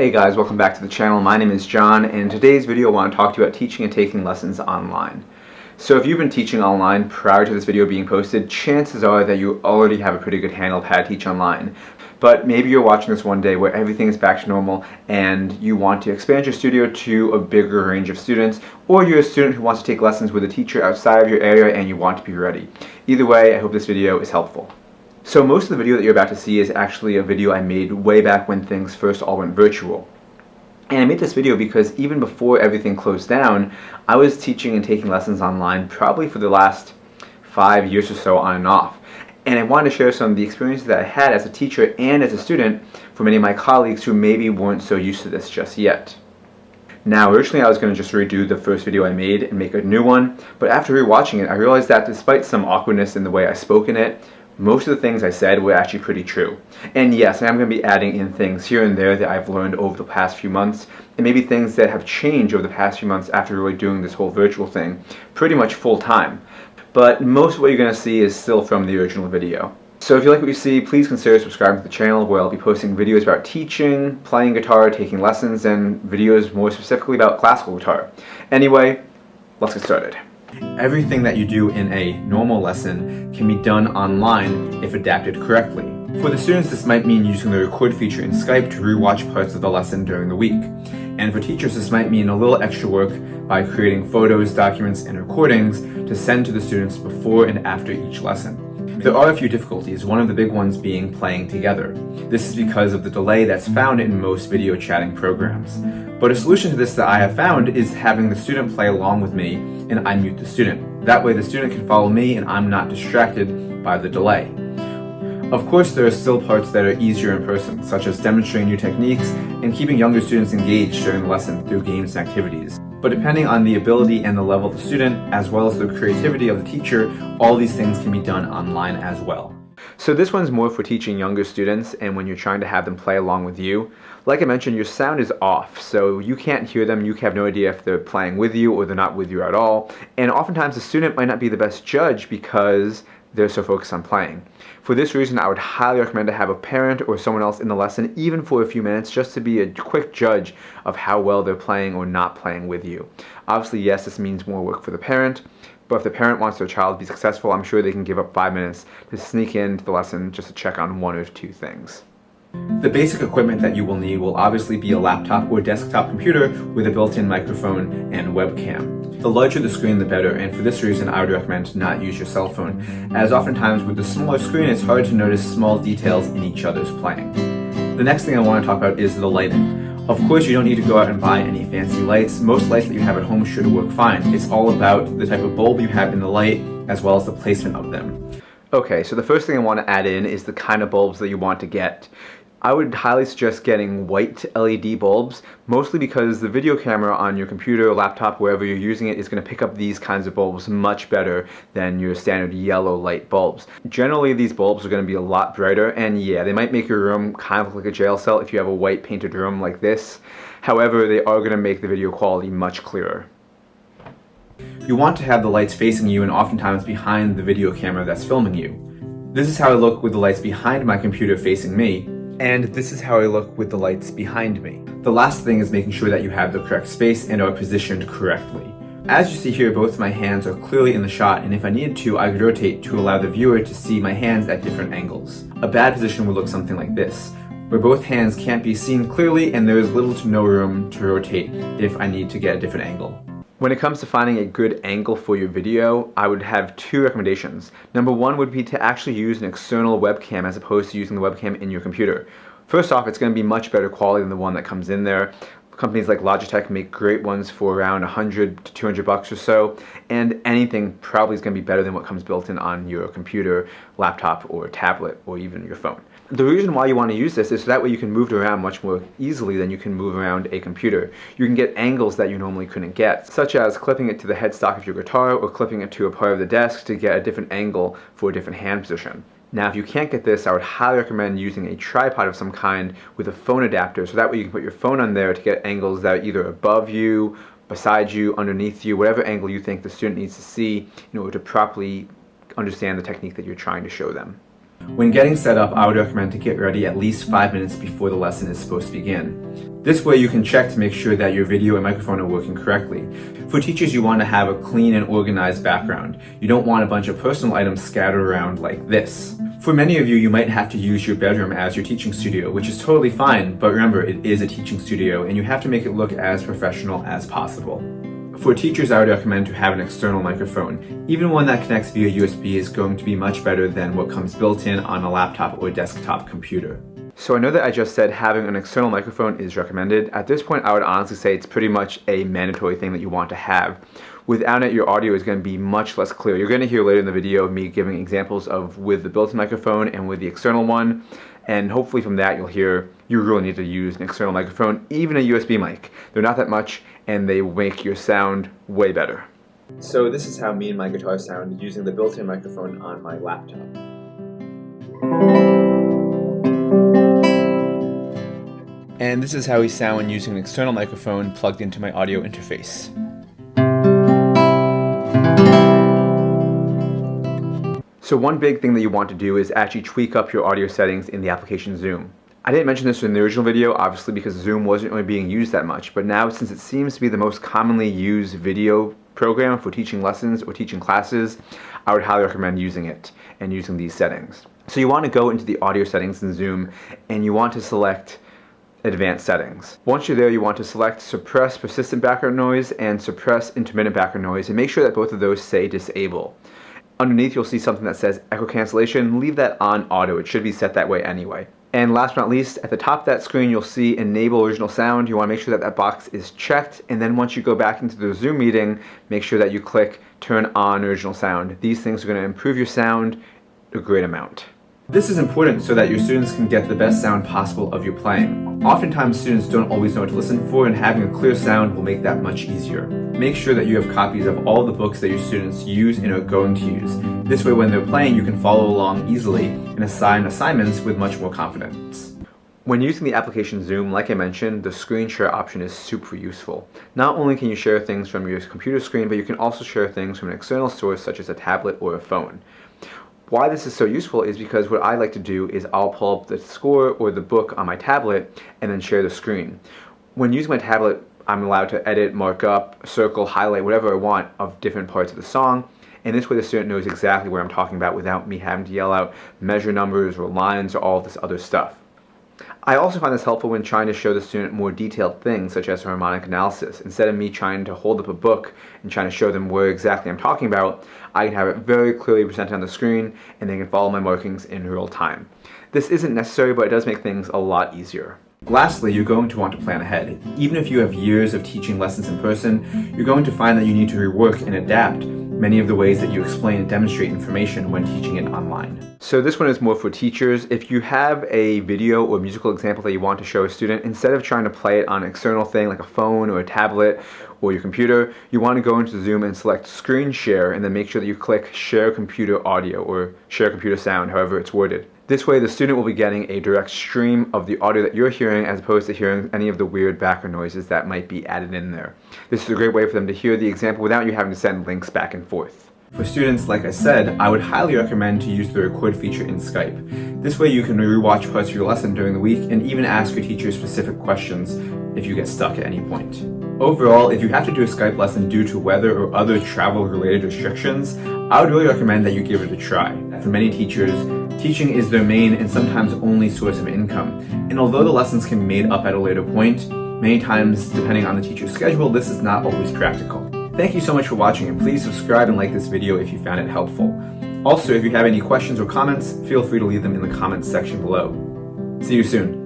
Hey guys, welcome back to the channel. My name is John, and in today's video I want to talk to you about teaching and taking lessons online. So if you've been teaching online prior to this video being posted, chances are that you already have a pretty good handle of how to teach online. But maybe you're watching this one day where everything is back to normal and you want to expand your studio to a bigger range of students, or you're a student who wants to take lessons with a teacher outside of your area and you want to be ready. Either way, I hope this video is helpful. So most of the video that you're about to see is actually a video I made way back when things first all went virtual. And I made this video because even before everything closed down, I was teaching and taking lessons online probably for the last 5 years or so on and off. And I wanted to share some of the experiences that I had as a teacher and as a student for many of my colleagues who maybe weren't so used to this just yet. Now, originally I was going to just redo the first video I made and make a new one, but after rewatching it, I realized that despite some awkwardness in the way I spoke in it, most of the things I said were actually pretty true. And yes, I am going to be adding in things here and there that I've learned over the past few months, and maybe things that have changed over the past few months after really doing this whole virtual thing pretty much full time. But most of what you're going to see is still from the original video. So if you like what you see, please consider subscribing to the channel, where I'll be posting videos about teaching, playing guitar, taking lessons, and videos more specifically about classical guitar. Anyway, let's get started. Everything that you do in a normal lesson can be done online if adapted correctly. For the students, this might mean using the record feature in Skype to rewatch parts of the lesson during the week. And for teachers, this might mean a little extra work by creating photos, documents, and recordings to send to the students before and after each lesson. There are a few difficulties, one of the big ones being playing together. This is because of the delay that's found in most video chatting programs. But a solution to this that I have found is having the student play along with me and I mute the student. That way the student can follow me and I'm not distracted by the delay. Of course, there are still parts that are easier in person, such as demonstrating new techniques and keeping younger students engaged during the lesson through games and activities. But depending on the ability and the level of the student, as well as the creativity of the teacher, all these things can be done online as well. So this one's more for teaching younger students and when you're trying to have them play along with you. Like I mentioned, your sound is off, so you can't hear them, you have no idea if they're playing with you or they're not with you at all. And oftentimes the student might not be the best judge because they're so focused on playing. For this reason, I would highly recommend to have a parent or someone else in the lesson, even for a few minutes, just to be a quick judge of how well they're playing or not playing with you. Obviously, yes, this means more work for the parent, but if the parent wants their child to be successful, I'm sure they can give up 5 minutes to sneak into the lesson just to check on one or two things. The basic equipment that you will need will obviously be a laptop or desktop computer with a built-in microphone and webcam. The larger the screen, the better, and for this reason I would recommend to not use your cell phone, as oftentimes with the smaller screen it's hard to notice small details in each other's playing. The next thing I want to talk about is the lighting. Of course, you don't need to go out and buy any fancy lights. Most lights that you have at home should work fine. It's all about the type of bulb you have in the light, as well as the placement of them. Okay, so the first thing I want to add in is the kind of bulbs that you want to get. I would highly suggest getting white LED bulbs, mostly because the video camera on your computer or laptop, wherever you're using it, is going to pick up these kinds of bulbs much better than your standard yellow light bulbs. Generally, these bulbs are going to be a lot brighter, and yeah, they might make your room kind of look like a jail cell if you have a white painted room like this. However, they are going to make the video quality much clearer. You want to have the lights facing you and oftentimes behind the video camera that's filming you. This is how I look with the lights behind my computer facing me, and this is how I look with the lights behind me. The last thing is making sure that you have the correct space and are positioned correctly. As you see here, both my hands are clearly in the shot, and if I needed to, I could rotate to allow the viewer to see my hands at different angles. A bad position would look something like this, where both hands can't be seen clearly and there is little to no room to rotate if I need to get a different angle. When it comes to finding a good angle for your video, I would have two recommendations. Number one would be to actually use an external webcam as opposed to using the webcam in your computer. First off, it's going to be much better quality than the one that comes in there. Companies like Logitech make great ones for around $100 to $200 or so, and anything probably is going to be better than what comes built in on your computer, laptop, or tablet, or even your phone. The reason why you want to use this is so that way you can move it around much more easily than you can move around a computer. You can get angles that you normally couldn't get, such as clipping it to the headstock of your guitar or clipping it to a part of the desk to get a different angle for a different hand position. Now, if you can't get this, I would highly recommend using a tripod of some kind with a phone adapter, so that way you can put your phone on there to get angles that are either above you, beside you, underneath you, whatever angle you think the student needs to see in order to properly understand the technique that you're trying to show them. When getting set up, I would recommend to get ready at least 5 minutes before the lesson is supposed to begin. This way you can check to make sure that your video and microphone are working correctly. For teachers, you want to have a clean and organized background. You don't want a bunch of personal items scattered around like this. For many of you, you might have to use your bedroom as your teaching studio, which is totally fine, but remember, it is a teaching studio and you have to make it look as professional as possible. For teachers, I would recommend to have an external microphone. Even one that connects via USB is going to be much better than what comes built in on a laptop or desktop computer. So I know that I just said having an external microphone is recommended. At this point, I would honestly say it's pretty much a mandatory thing that you want to have. Without it, your audio is going to be much less clear. You're going to hear later in the video me giving examples of with the built-in microphone and with the external one. And hopefully from that you'll hear you really need to use an external microphone, even a USB mic. They're not that much and they will make your sound way better. So this is how me and my guitar sound using the built-in microphone on my laptop. And this is how we sound when using an external microphone plugged into my audio interface. So one big thing that you want to do is actually tweak up your audio settings in the application Zoom. I didn't mention this in the original video, obviously, because Zoom wasn't really being used that much, but now since it seems to be the most commonly used video program for teaching lessons or teaching classes, I would highly recommend using it and using these settings. So you want to go into the audio settings in Zoom and you want to select advanced settings. Once you're there, you want to select suppress persistent background noise and suppress intermittent background noise and make sure that both of those say disable. Underneath you'll see something that says echo cancellation. Leave that on auto. It should be set that way anyway. And last but not least, at the top of that screen you'll see enable original sound. You want to make sure that that box is checked, and then once you go back into the Zoom meeting, make sure that you click turn on original sound. These things are going to improve your sound a great amount. This is important so that your students can get the best sound possible of your playing. Oftentimes students don't always know what to listen for, and having a clear sound will make that much easier. Make sure that you have copies of all the books that your students use and are going to use. This way when they're playing you can follow along easily and assign assignments with much more confidence. When using the application Zoom, like I mentioned, the screen share option is super useful. Not only can you share things from your computer screen, but you can also share things from an external source such as a tablet or a phone. Why this is so useful is because what I like to do is I'll pull up the score or the book on my tablet and then share the screen. When using my tablet, I'm allowed to edit, mark up, circle, highlight, whatever I want of different parts of the song, and this way the student knows exactly what I'm talking about without me having to yell out measure numbers or lines or all of this other stuff. I also find this helpful when trying to show the student more detailed things such as harmonic analysis. Instead of me trying to hold up a book and trying to show them where exactly I'm talking about, I can have it very clearly presented on the screen and they can follow my markings in real time. This isn't necessary, but it does make things a lot easier. Lastly, you're going to want to plan ahead. Even if you have years of teaching lessons in person, you're going to find that you need to rework and adapt many of the ways that you explain and demonstrate information when teaching it online. So this one is more for teachers. If you have a video or musical example that you want to show a student, instead of trying to play it on an external thing like a phone or a tablet or your computer, you want to go into Zoom and select screen share and then make sure that you click share computer audio or share computer sound, however it's worded. This way the student will be getting a direct stream of the audio that you're hearing as opposed to hearing any of the weird background noises that might be added in there. This is a great way for them to hear the example without you having to send links back and forth. For students, like I said, I would highly recommend to use the record feature in Skype. This way you can rewatch parts of your lesson during the week and even ask your teacher specific questions if you get stuck at any point. Overall, if you have to do a Skype lesson due to weather or other travel-related restrictions, I would really recommend that you give it a try. For many teachers, teaching is their main and sometimes only source of income. And although the lessons can be made up at a later point, many times, depending on the teacher's schedule, this is not always practical. Thank you so much for watching, and please subscribe and like this video if you found it helpful. Also, if you have any questions or comments, feel free to leave them in the comments section below. See you soon.